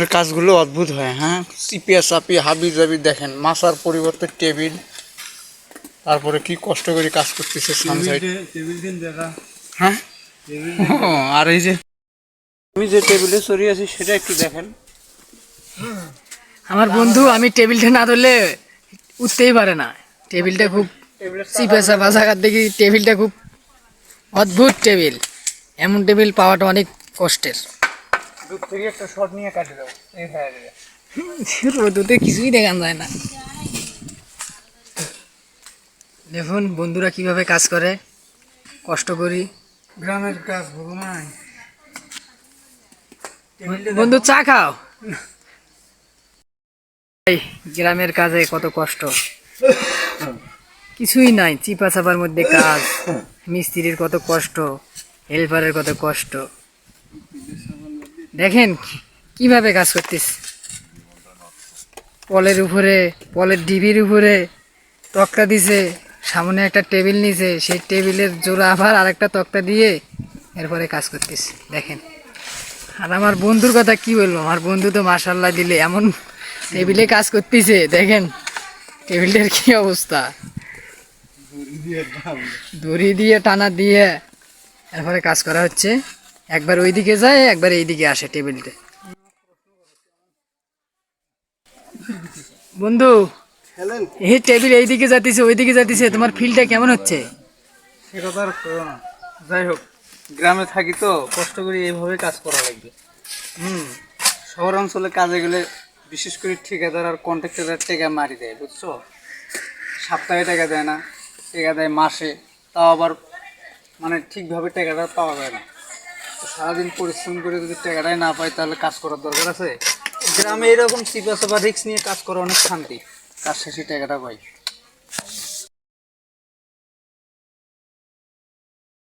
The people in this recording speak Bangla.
গ্রামের কাজগুলো অদ্ভুত হয়। হ্যাঁ, চিপিয়া চাপি হাবি জাবি দেখেন, মাছার পরিবর্তে টেবিল। তারপরে কি কষ্ট করে কাজ করতেছে সানসাইড। হ্যাঁ, আর এই যে আমি যে টেবিলে চড়িয়ে আছি সেটা একটু দেখেন। আমার বন্ধু আমি টেবিলটা না ধরলে উঠতেই পারে না। টেবিলটা খুব চিপা চাপা জায়গার দেখি, টেবিলটা খুব অদ্ভুত টেবিল। এমন টেবিল পাওয়াটা অনেক কষ্টের। দূর থেকে একটা শট নিয়ে কাটে দাও, এই হয়ে যাবে। রোদে কিছুই দেখা যায় না। দেখুন বন্ধুরা কিভাবে কাজ করে, কষ্ট করি। গ্রামের কাজ বলো নাই। বন্ধু চা খাও। এই গ্রামের কাজে কত কষ্ট, কিছুই নাই। চিপা চাপার মধ্যে কাজ, মিস্ত্রির কত কষ্ট, হেল্পারের কত কষ্ট। দেখেন কিভাবে কাজ করতিস। পলের উপরে, পলের ডিবির উপরে তক্তা দিছে, সামনে একটা টেবিল নিছে, সেই টেবিলের জোড়া আবার আরেকটা তক্তা দিয়ে এরপরে কাজ করতিস। দেখেন, আর আমার বন্ধুর কথা কি বলবো, আমার বন্ধু তো মাশাআল্লাহ দিলে এমন টেবিলে কাজ করতেছে। দেখেন টেবিলটার কি অবস্থা, দড়ি দিয়ে টানা দিয়ে এরপরে কাজ করা হচ্ছে। একবার ওইদিকে যায়, একবার এইদিকে আসে টেবিলটা। বন্ধু এই টেবিল এইদিকে যাতিছে ওইদিকে যাতিছে, তোমার ফিলটা কেমন হচ্ছে? সে কথা আর করো না। যাই হোক, গ্রামে থাকি তো কষ্ট করে এইভাবে কাজ করা লাগবে। শহর অঞ্চলে কাজে গেলে বিশেষ করে ঠিকাদার আর কন্ট্রাক্টর টাকা মারি দেয়, বুঝছো? সপ্তাহে টাকা দেয় না, টাকা দেয় মাসে, তাও আবার মানে ঠিকভাবে টাকাটা পাওয়া যায় না। তো সারাদিন পরিশ্রম করে যদি টাকাটাই না পাই তাহলে কাজ করার দরকার আছে। গ্রামে এরকম চিপা চাপা রিক্স নিয়ে কাজ করা অনেক শান্তি, কাজ শেষে টাকাটা পাই।